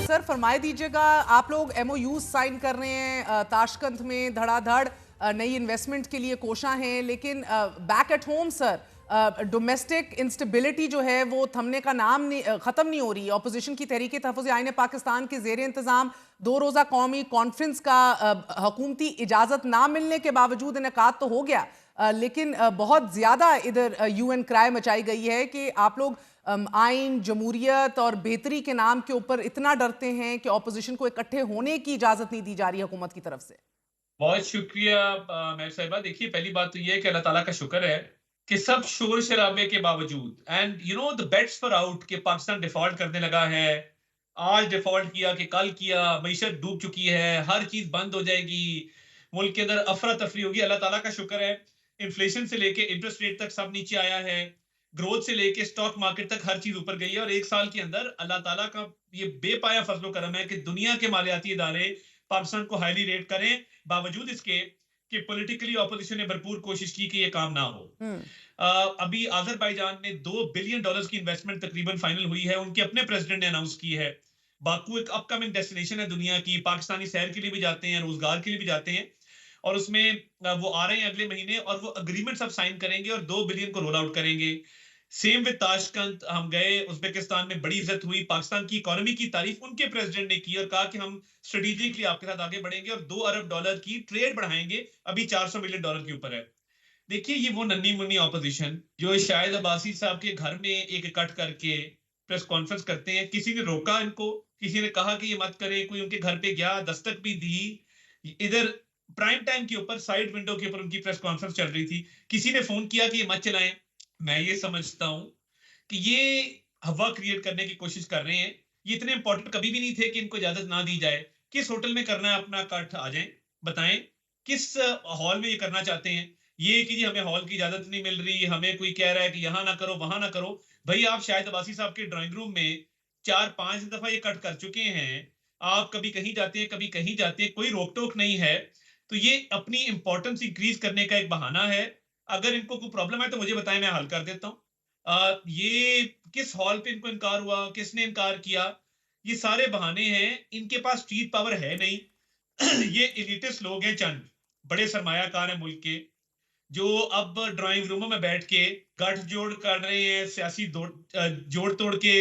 Sir फरमाए दीजिएगा, आप लोग एमओयू साइन कर रहे हैं, ताशकंद में धड़ाधड़ नई इन्वेस्टमेंट के लिए कोशां हैं, लेकिन back at home sir domestic instability जो है वो थमने का नाम नहीं, ख़त्म नहीं हो रही है। अपोजिशन की तहरीक तहफ़्फ़ुज़ आईन पाकिस्तान के ज़ेर इंतज़ाम 2 रोज़ा कौमी कॉन्फ्रेंस का हुकूमती इजाज़त ना मिलने के बावजूद इनेकाद तो हो गया, लेकिन बहुत ज़्यादा इधर यूएन क्राई मचाई गई है कि आप लोग आइन, जमहूरियत और बेहतरी के नाम के ऊपर इतना डरते हैं कि ऑपोजिशन को इकट्ठे होने की इजाज़त नहीं दी जा रही है हुकूमत की तरफ से। बहुत शुक्रिया मेहर साहिबा। देखिए, पहली बात तो ये है कि अल्लाह ताला का शुक्र है कि सब शोर शराबे के बावजूद and the bets for out कि पाकिस्तान डिफॉल्ट करने लगा है, आज डिफॉल्ट किया कि कल किया, मईशत डूब चुकी है, हर चीज बंद हो जाएगी, मुल्क के अंदर अफरा तफरी होगी। अल्लाह ताला का शुक्र है, इन्फ्लेशन से लेके इंटरेस्ट रेट तक सब नीचे आया है, ग्रोथ से लेके स्टॉक मार्केट तक हर चीज ऊपर गई है। और एक साल के अंदर अल्लाह ताला का ये बेपाया फजलो करम है कि दुनिया के मालियाती इदारे पाकिस्तान को हाईली रेट करें, बावजूद इसके कि पॉलिटिकली ऑपोजिशन ने भरपूर कोशिश की कि ये काम ना हो। हम्म। अभी अजरबैजान में $2 बिलियन की इन्वेस्टमेंट तकरीबन फाइनल हुई है, उनके अपने प्रेसिडेंट ने अनाउंस की है। बाकू एक अपकमिंग डेस्टिनेशन है दुनिया की, पाकिस्तानी सैर के लिए भी जाते हैं, रोजगार के लिए भी जाते हैं। और उसमें वो आ रहे हैं अगले महीने और वो अग्रीमेंट सब साइन करेंगे और 2 बिलियन को रोल आउट करेंगे। सेम विद ताशकंद, हम गए, उज्बेकिस्तान में बड़ी इज्जत हुई, पाकिस्तान की इकोनॉमी की तारीफ उनके प्रेसिडेंट ने की और कहा कि हम स्ट्रेटेजिकली आपके साथ आगे बढ़ेंगे और $2 अरब की ट्रेड बढ़ाएंगे। अभी $400 मिलियन के ऊपर है। देखिए, ये वो नन्ही मुन्नी ऑपोजिशन जो शायद अब्बासी साहब के घर में एक इकट्ठ करके प्रेस कॉन्फ्रेंस करते हैं, किसी ने रोका इनको, किसी ने कहा कि ये मत करें, कोई उनके घर पे गया, दस्तक भी दी, इधर प्राइम टाइम के ऊपर साइड विंडो के ऊपर उनकी प्रेस कॉन्फ्रेंस चल रही थी, किसी ने फोन किया कि ये मत चलाएं। मैं ये समझता हूं कि ये हवा क्रिएट करने की कोशिश कर रहे हैं। ये इतने इंपॉर्टेंट कभी भी नहीं थे कि इनको इजाजत ना दी जाए। किस होटल में करना है अपना इकट्ठ, आ जाएं, बताएं किस हॉल में ये करना चाहते हैं। ये कि जी हमें हॉल की इजाजत नहीं मिल रही, हमें कोई कह रहा है कि यहाँ ना करो वहां ना करो। भाई, आप शायद अब्बासी साहब के ड्राइंग रूम में 4-5 दफा ये कट कर चुके हैं। आप कभी कहीं जाते हैं, कभी कहीं जाते हैं, कोई रोक टोक नहीं है। तो ये अपनी इंपॉर्टेंस इंक्रीज करने का एक बहाना है। अगर इनको कोई प्रॉब्लम है तो मुझे बताएं, मैं हल कर देता हूँ। ये किस हॉल पे इनको इनकार हुआ, किसने इनकार किया, ये सारे बहाने हैं। इनके पास स्ट्रीट पावर है नहीं। ये इलिटिस्ट लोग हैं, चंद बड़े सरमायाकार हैं मुल्क के, जो अब ड्राइंग रूमों में बैठ के गठजोड़ कर रहे हैं, सियासी जोड़ तोड़ के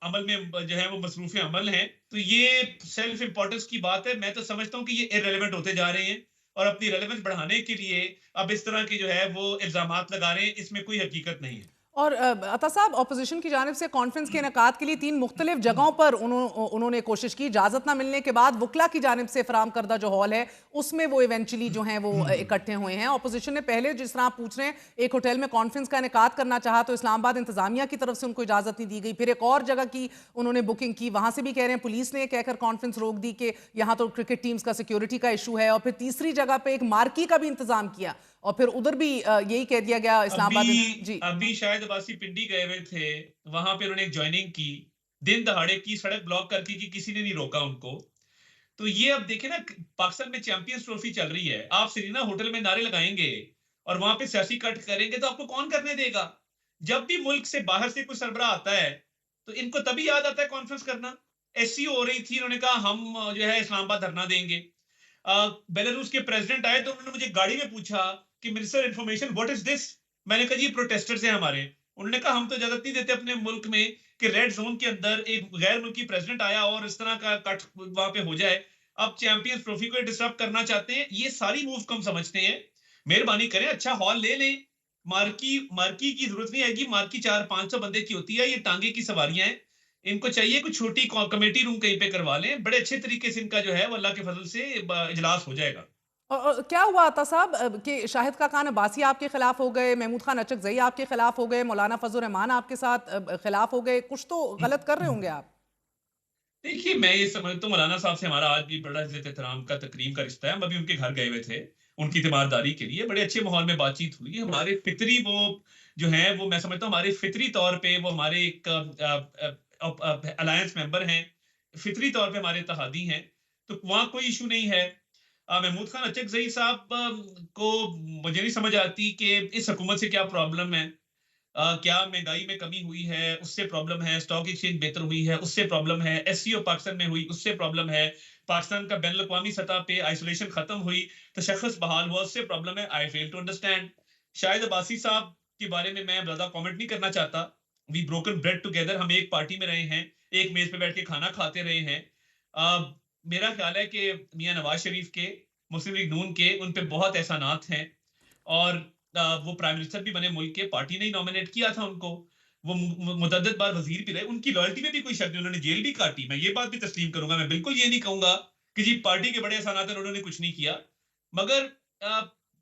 अमल में जो है वो मसरूफ अमल हैं। तो ये सेल्फ इंपॉर्टेंस की बात है। मैं तो समझता हूँ कि ये इररेलेवेंट होते जा रहे हैं और अपनी रेलेवेंस बढ़ाने के लिए अब इस तरह के जो है वो इल्जामात लगा रहे हैं। इसमें कोई हकीकत नहीं है। और अता साहब, अपोजिशन की जानिब से कॉन्फ्रेंस के इनेकाद के लिए 3 मुख्तलिफ जगहों पर उन्होंने कोशिश की, इजाज़त ना मिलने के बाद वकला की जानिब से फराम करदा जो हॉल है उसमें वो इवेंचुअली जो हैं वो इकट्ठे हुए हैं। अपोजिशन ने पहले, जिस तरह आप पूछ रहे हैं, एक होटल में कॉन्फ्रेंस का इनेकाद करना चाहा तो इस्लामाबाद इंतजामिया की तरफ से उनको इजाज़त नहीं दी गई। फिर एक और जगह की उन्होंने बुकिंग की, वहाँ से भी कह रहे हैं पुलिस ने कहकर कॉन्फ्रेंस रोक दी कि यहाँ तो क्रिकेट टीम्स का सिक्योरिटी का इशू है। और फिर तीसरी जगह पर एक मार्की का भी इंतजाम किया और फिर उधर भी यही कह दिया गया अभी इस्लामाबाद। जी। अभी शायद अब्बासी पिंडी गए हुए थे, वहां पे उन्होंने एक ज्वाइनिंग की, दिन दहाड़े की, सड़क ब्लॉक करके की, किसी ने नहीं रोका उनको। तो ये अब देखे ना, पाकिस्तान में चैंपियंस ट्रॉफी चल रही है, आप सीरीना होटल में नारे लगाएंगे और वहां पे सियासी कट करेंगे तो आपको कौन करने देगा? जब भी मुल्क से बाहर से कोई सरबरा आता है तो इनको तभी याद आता है कॉन्फ्रेंस करना। एससीओ हो रही थी, उन्होंने कहा हम जो है इस्लामाबाद धरना देंगे। बेलारूस के प्रेसिडेंट आए तो उन्होंने मुझे गाड़ी में पूछा कि minister information, what is this? मैंने कहा जी प्रोटेस्टर्स हैं हमारे। उन्होंने कहा हम तो इजाजत नहीं देते अपने मुल्क में कि रेड जोन के अंदर एक गैर मुल्की प्रेसिडेंट आया और इस तरह का कट वहां पे हो जाए। अब चैंपियंस ट्रॉफी को डिस्टर्ब करना चाहते हैं। ये सारी मूव कम समझते हैं। मेहरबानी करें, अच्छा हॉल ले लें। मार्की मार्की की जरूरत नहीं आएगी, मार्की 400-500 बंदे की होती है, ये टांगे की सवारियां हैं। इनको चाहिए कुछ छोटी कमेटी रूम कहीं पे करवा लें, बड़े अच्छे तरीके से इनका जो है वो अल्लाह के फजल से इजलास हो जाएगा। और क्या हुआ अता साहब कि शाहिद खान अब्बासी आपके खिलाफ हो गए, महमूद खान अचकजई आपके खिलाफ हो गए, मौलाना फजल रहमान आपके साथ खिलाफ हो गए? कुछ तो गलत कर रहे होंगे आप। देखिए, मैं ये समझता हूँ मौलाना साहब से हमारा आज भी बड़ा इज्जत एहतराम का तकरीम का रिश्ता है। हम अभी उनके घर गए हुए थे, उनकी तीमारदारी के लिए बड़े अच्छे माहौल में बातचीत हुई। हमारे फितरी वो जो है वो, मैं समझता हूँ हमारे फितरी तौर पे वो हमारे एक अलायंस मेंबर हैं, फितरी तौर पे हमारे इत्तेहादी हैं, तो वहाँ कोई इशू नहीं है। महमूद खान अचकजई साहब को मुझे नहीं समझ आती कि इस हुकूमत से क्या प्रॉब्लम है। क्या महंगाई में कमी हुई है, उससे प्रॉब्लम है, स्टॉक एक्सचेंज बेहतर हुई है, उससे प्रॉब्लम है, एससीओ पाकिस्तान में हुई, उससे प्रॉब्लम है, पाकिस्तान का बैनुल अक़वामी सतह पे आइसोलेशन खत्म हुई, तशख़्ख़ुस बहाल हुआ, उससे प्रॉब्लम है। I fail to understand. Shahid Abbasi साहब के बारे में मैं ज़्यादा कमेंट नहीं करना चाहता। वी ब्रोकन ब्रेड टुगेदर, हम एक पार्टी में रहे हैं, एक मेज पे बैठ के खाना खाते रहे हैं। मेरा ख्याल है कि मियां नवाज शरीफ के, मुस्लिम लीग नून के, उन पे बहुत एहसानात हैं। और वो प्राइम मिनिस्टर भी बने मुल्क के, पार्टी ने ही नॉमिनेट किया था उनको। वो मुतअद्दिद बार वजीर भी रहे, उनकी लॉयल्टी में भी कोई शक नहीं, उन्होंने जेल भी काटी। मैं ये बात भी तस्लीम करूंगा, मैं बिल्कुल ये नहीं कहूंगा कि जी पार्टी के बड़े एहसानात हैं उन्होंने कुछ नहीं किया। मगर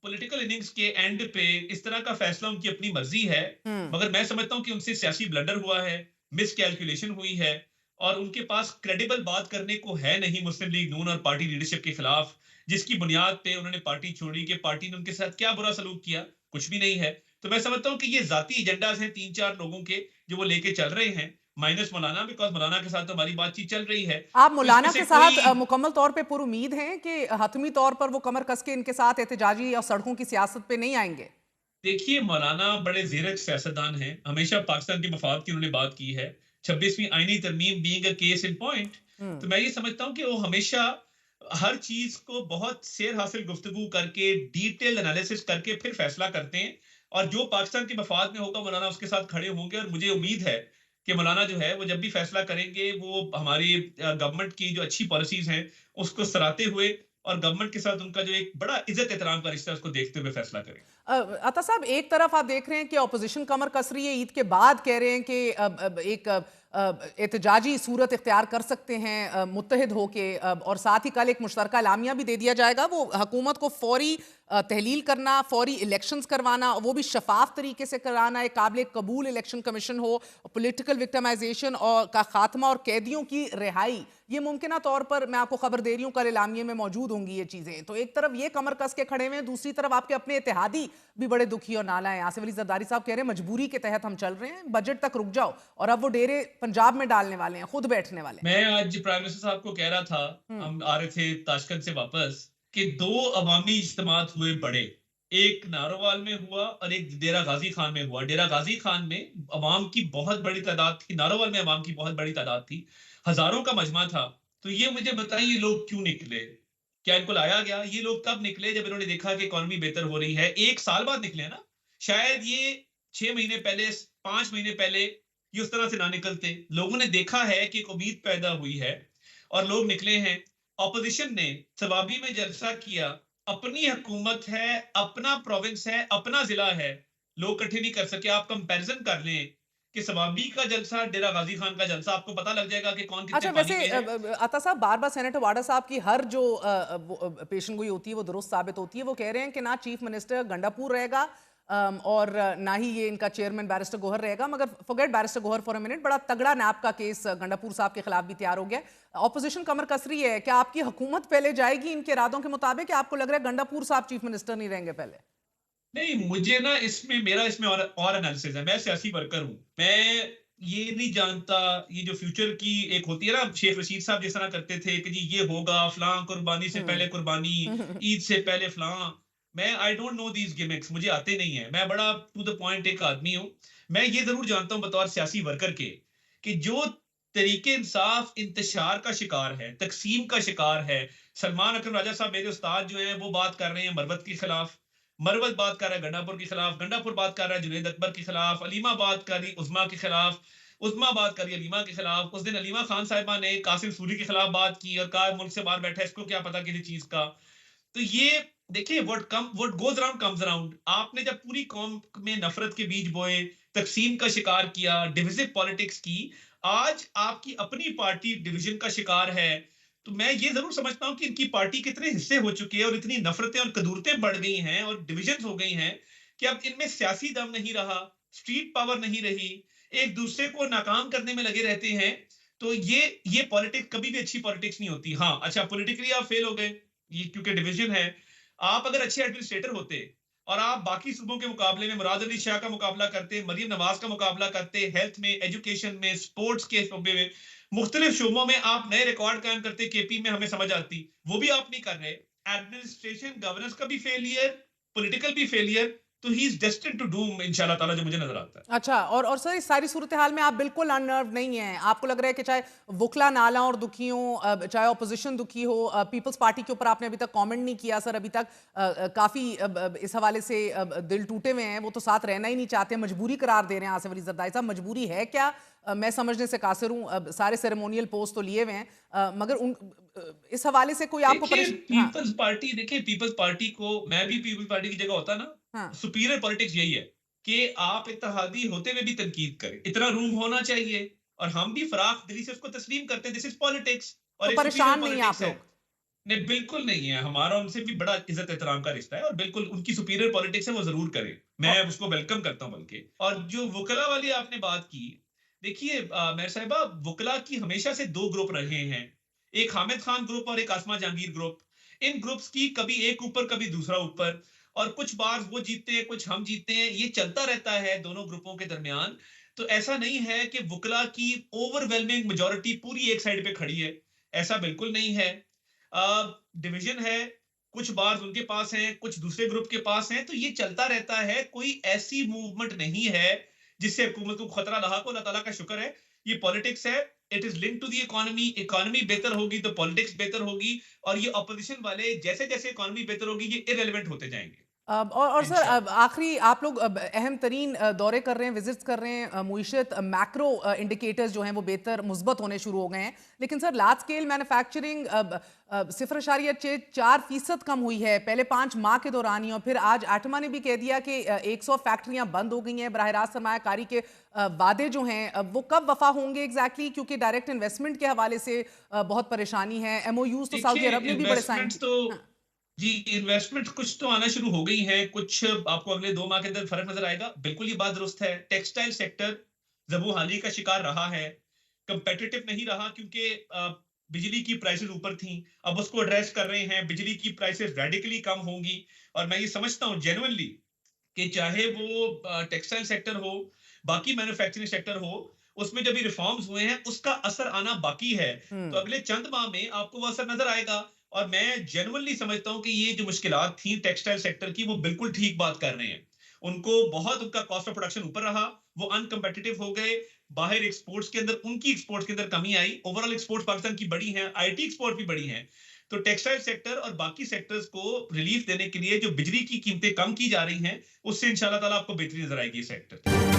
पॉलिटिकल इनिंग्स के एंड पे इस तरह का फैसला उनकी अपनी मर्जी है। हम्म। मगर मैं समझता हूं कि उनसे सियासी ब्लंडर हुआ है, मिस कैलकुलेशन हुई है, और उनके पास क्रेडिबल बात करने को है नहीं मुस्लिम लीग नून और पार्टी लीडरशिप के खिलाफ, जिसकी बुनियाद पे उन्होंने पार्टी छोड़ी कि पार्टी ने उनके साथ क्या बुरा सलूक किया, कुछ भी नहीं है। तो मैं समझता हूं कि ये जाती एजेंडाज हैं 3-4 लोगों के, जो वो लेके चल रहे हैं, माइनस मौलाना, बिकॉज मौलाना के साथ तो हमारी बातचीत चल रही है। आप तो इसमें मौलाना से के कोई, साथ मुकम्मल तौर पे पुरुमीद हैं कि हतमी तौर पर वो कमर कस के इनके साथ एहतजाजी और सड़कों की सियासत पे नहीं आएंगे? देखिए मौलाना बड़े ज़ीरक सियासतदान हैं, हमेशा पाकिस्तान के मफाद की उन्होंने बात की है। 26वीं आईनी तरमीम being a case in point, तो हम्म। मैं ये समझता हूँ कि वो हमेशा हर चीज़ को बहुत सेर हासिल गुफ्तगू करके, डिटेल्ड एनालिसिस करके फिर फैसला करते हैं, और जो पाकिस्तान के मफाद में होगा मौलाना उसके साथ खड़े होंगे। और मुझे उम्मीद है कि मौलाना जो है वो जब भी फैसला करेंगे, वो हमारी गवर्नमेंट की जो अच्छी पॉलिसीज़ हैं, उसको सराहते हुए, और गवर्नमेंट के साथ उनका जो एक बड़ा इज़्ज़त एहतराम का रिश्ता है, उसको देखते हुए फैसला करेंगे। अता साहब, एक तरफ आप देख रहे हैं कि ऑपोजिशन कमर कस रही है, ईद के बाद कह रहे हैं कि एक एहतजाजी सूरत इख्तियार कर सकते हैं मुत्तहिद होके, और साथ ही कल एक मुश्तरका एलामिया भी दे दिया जाएगा। वो हुकूमत को फौरी तहलील करना, फौरी इलेक्शंस करवाना, वो भी शफाफ तरीके से कराना, एक काबिल कबूल इलेक्शन कमीशन हो, पॉलिटिकल विक्टिमाइजेशन और का खात्मा और कैदियों की रिहाई, ये मुमकिन तौर पर मैं आपको खबर दे रही हूँ कल एलामिये में मौजूद होंगी ये चीजें। तो एक तरफ ये कमर कस के खड़े हुए हैं, दूसरी तरफ आपके अपने इत्तेहादी भी बड़े दुखी और नाला हैं। आसिफ अली जरदारी साहब कह रहे हैं मजबूरी के तहत हम चल रहे हैं, बजट तक रुक जाओ, और अब वो डेरे पंजाब में डालने वाले हैं, खुद बैठने वाले हैं। मैं आज प्राइम मिनिस्टर साहब को कह रहा था, हम्म। हम आ रहे थे ताशकंद से वापस, कि 2 अवामी इज्तिमात हुए बड़े। एक नारोवाल में हुआ और एक डेरा गाजी खान में हुआ। डेरा गाजी खान में अवाम की बहुत बड़ी तादाद थी, नारोवाल में अवाम की बहुत बड़ी तादाद थी, हजारों का मजमा था। तो ये मुझे बताइए, ये लोग क्यों निकले? क्या इनको लाया गया? ये लोग तब निकले जब इन्होंने देखा कि इकोनॉमी बेहतर हो रही है। 1 साल बाद निकले ना। शायद ये 6 महीने पहले, 5 महीने पहले ये उस तरह से ना निकलते। लोगों ने देखा है कि एक उम्मीद पैदा हुई है, और लोग निकले हैं। ऑपोजिशन ने सवाबी में जलसा किया, अपनी हुकूमत है, अपना प्रोविंस है, अपना जिला है, लोग इकट्ठे नहीं कर सके। आप कंपैरिजन कर लें कि सवाबी का जलसा, डेरा गाजी खान का जलसा, आपको पता लग जाएगा कि कौन कितने अच्छा, पानी वैसे में है। अता साहब, बार बार सेनेटर वाडा साहब की हर जो पेशन गोई होती है वो दुरुस्त साबित होती है। वो कह रहे हैं कि ना चीफ मिनिस्टर गंडापुर रहेगा, और ना ही ये इनका चेयरमैन बैरिस्टर गोहर रहेगा। मगर forget barrister Gohar for a minute, बड़ा तगड़ा नैप का केस गंडापुर साहब के खिलाफ भी तैयार हो गया। ऑपोजिशन कमर कस रही है, क्या आपकी हुकूमत पहले जाएगी इनके इरादों के मुताबिक, या आपको लग रहा है गंडापुर साहब चीफ मिनिस्टर नहीं रहेंगे पहले? नहीं, मुझे ना इसमें, मेरा इसमें और एनालिसिस है। मैं सियासी वर्कर हूँ। मैं ये नहीं जानता, ये जो फ्यूचर की एक होती है ना, शेख रशीद साहब जिस तरह करते थे कि जी ये होगा, फलां कुर्बानी से पहले कुर्बानी, हम्म। ईद से पहले फलां। मैं I don't know these gimmicks, मुझे आते नहीं है। मैं बड़ा टू द पॉइंट एक आदमी हूँ। मैं ये ज़रूर जानता हूँ बतौर सियासी वर्कर के, कि जो तरीके इंसाफ इंतशार का शिकार है, तक़सीम का शिकार है। सलमान अकरम राजा साहब मेरे उस्ताद जो हैं, वो बात कर रहे हैं मरवत के खिलाफ, मरवत बात कर रहा है गंडापुर के खिलाफ, गंडापुर बात कर रहा है जुनैद अकबर के खिलाफ, अलीमा बात कर रही उस्मा के खिलाफ, उस्मा बात कर रही अलीमा के खिलाफ। उस दिन अलीमा खान साहिबा ने कासिम सूरी के खिलाफ बात की और कहा मुल्क से बाहर बैठा है, इसको क्या पता किसी चीज का। तो ये देखिए, what goes around comes around. आपने जब पूरी कौम में नफरत के बीज बोए, तकसीम का शिकार किया, डिविजिव पॉलिटिक्स की, आज आपकी अपनी पार्टी डिवीजन का शिकार है। तो मैं ये जरूर समझता हूं कि इनकी पार्टी के इतने हिस्से हो चुके हैं, और इतनी नफरतें और कदूरतें बढ़ गई हैं, और डिविजन हो गई हैं, कि अब इनमें सियासी दम नहीं रहा, स्ट्रीट पावर नहीं रही, एक दूसरे को नाकाम करने में लगे रहते हैं। तो ये पॉलिटिक्स कभी भी अच्छी पॉलिटिक्स नहीं होती। हाँ, अच्छा, पॉलिटिकली आप फेल हो गए, ये क्योंकि डिवीजन है। आप अगर अच्छे एडमिनिस्ट्रेटर होते, और आप बाकी सूबों के मुकाबले में मुराद अली शाह का मुकाबला करते, मरियम नवाज का मुकाबला करते, हेल्थ में, एजुकेशन में, स्पोर्ट्स के शोबे में, मुख्तलिफ शोबों में आप नए रिकॉर्ड कायम करते, केपी में हमें समझ आती। वो भी आप नहीं कर रहे। एडमिनिस्ट्रेशन गवर्नेंस का भी फेलियर, पॉलिटिकल भी फेलियर। तो he is destined to doom इंशाल्लाह ताला, जो मुझे नजर आता है। अच्छा, और सर इस सारी सूरत हाल में आप बिल्कुल अननर्व नहीं हैं। आपको लग रहा है कि चाहे वुकला नाला और दुखी हों, चाहे ऑपोजिशन दुखी हो, पीपल्स पार्टी के ऊपर आपने अभी तक कमेंट नहीं किया सर, अभी तक काफ़ी इस हवाले से दिल टूटे हुए हैं, वो तो साथ रहना ही नहीं चाहते, मजबूरी करार दे रहे हैं आसिफ अली जरदारी साहब। मजबूरी है क्या? मैं समझने से कासिर हूँ, सारे सेरेमोनियल पोस्ट तो लिए हुए हैं, मगर इस हवाले से कोई आपको देखिए हाँ, पीपल्स पार्टी को, मैं भी पीपल्स पार्टी की जगह होता ना, हाँ, सुपीरियर पॉलिटिक्स यही है कि आप इत्तेहादी होते हुए भी तनकीद करें, इतना रूम होना चाहिए। और हम भी फराख दिली से उसको तस्लीम करते हैं, दिस इज पॉलिटिक्स, तो और एक सुपीरियर परेशान नहीं हैं आप पॉलिटिक्स है। लोग? नहीं, बिल्कुल नहीं है, हमारा उनसे भी बड़ा इज्जत एहतराम का रिश्ता है, और बिल्कुल उनकी सुपीरियर पॉलिटिक्स है, वो जरूर करें, मैं उसको वेलकम करता हूं बल्कि। और जो वुकला वाली आपने बात की, देखिए मेयर साहिबा, वुकला की हमेशा से दो ग्रुप रहे हैं, एक हामिद खान ग्रुप और एक आसमा जहांगीर ग्रुप। इन ग्रुप्स की कभी एक ऊपर कभी दूसरा ऊपर, और कुछ बार वो जीतते हैं कुछ हम जीतते हैं, ये चलता रहता है दोनों ग्रुपों के दरमियान। तो ऐसा नहीं है कि वुकला की ओवरवेलमिंग मेजोरिटी पूरी एक साइड पे खड़ी है, ऐसा बिल्कुल नहीं है। डिवीजन है, कुछ बार्स उनके पास हैं, कुछ दूसरे ग्रुप के पास हैं, तो ये चलता रहता है। कोई ऐसी मूवमेंट नहीं है जिससे हुकूमत को खतरा रहा हो। अल्लाह ताला का शुक्र है, ये पॉलिटिक्स है, it is linked to the economy. Economy बेहतर होगी तो पॉलिटिक्स बेहतर होगी, और ये ऑपोजिशन वाले जैसे जैसे इकोनॉमी बेहतर होगी, ये इरेलीवेंट होते जाएंगे और सर अब इंशाल्लाह। आखिरी आप लोग अब अहम तरीन दौरे कर रहे हैं, विजिट्स कर रहे हैं, मुईशत मैक्रो इंडिकेटर्स जो हैं वो बेहतर मुस्बत होने शुरू हो गए हैं, लेकिन सर लार्ज स्केल मैन्युफैक्चरिंग 0.4% कम हुई है पहले 5 माह के दौरान ही, और फिर आज आठमा ने भी कह दिया कि 100 फैक्ट्रियां बंद हो गई हैं। बराह रास्त सरमायाकारी के वादे जो हैं वो कब वफा होंगे एग्जैक्टली, क्योंकि डायरेक्ट इन्वेस्टमेंट के हवाले से बहुत परेशानी है। MOUs तो सऊदी देखिए अरब ने भी बड़े साइन इन्वेस्टमेंट्स किए। तो, हाँ, जी इन्वेस्टमेंट कुछ तो आना शुरू हो गई है, कुछ आपको अगले 2 माह के अंदर फर्क नजर आएगा, बिल्कुल ये बात दुरुस्त है। टेक्सटाइल सेक्टर जबूहाली का शिकार रहा है, कंपेटिटिव नहीं रहा, क्योंकि बिजली की प्राइसेस ऊपर थी। अब उसको एड्रेस कर रहे हैं, बिजली की प्राइसेस रेडिकली कम होंगी। और मैं ये समझता हूँ जेन्युइनली कि चाहे वो टेक्सटाइल सेक्टर हो, बाकी मैन्युफैक्चरिंग सेक्टर हो, उसमें जब भी रिफॉर्म्स हुए हैं उसका असर आना बाकी है। तो हम्म। अगले चंद माह में आपको वो असर नजर आएगा। और मैं जेन्युइनली समझता हूं कि ये जो मुश्किलात थी टेक्सटाइल सेक्टर की, वो बिल्कुल ठीक बात कर रहे हैं। उनको बहुत, उनका कॉस्ट ऑफ प्रोडक्शन ऊपर रहा, वो अनकंपेटिटिव हो गए, बाहर एक्सपोर्ट्स के अंदर, उनकी एक्सपोर्ट्स के अंदर कमी आई। ओवरऑल एक्सपोर्ट्स पाकिस्तान की बड़ी हैं, आईटी एक्सपोर्ट भी बड़ी हैं। तो टेक्सटाइल सेक्टर और बाकी सेक्टर्स को रिलीफ देने के लिए जो बिजली की कीमतें कम की जा रही हैं, उससे इंशाल्लाह ताला आपको बेहतरी नजर आएगी इस सेक्टर की।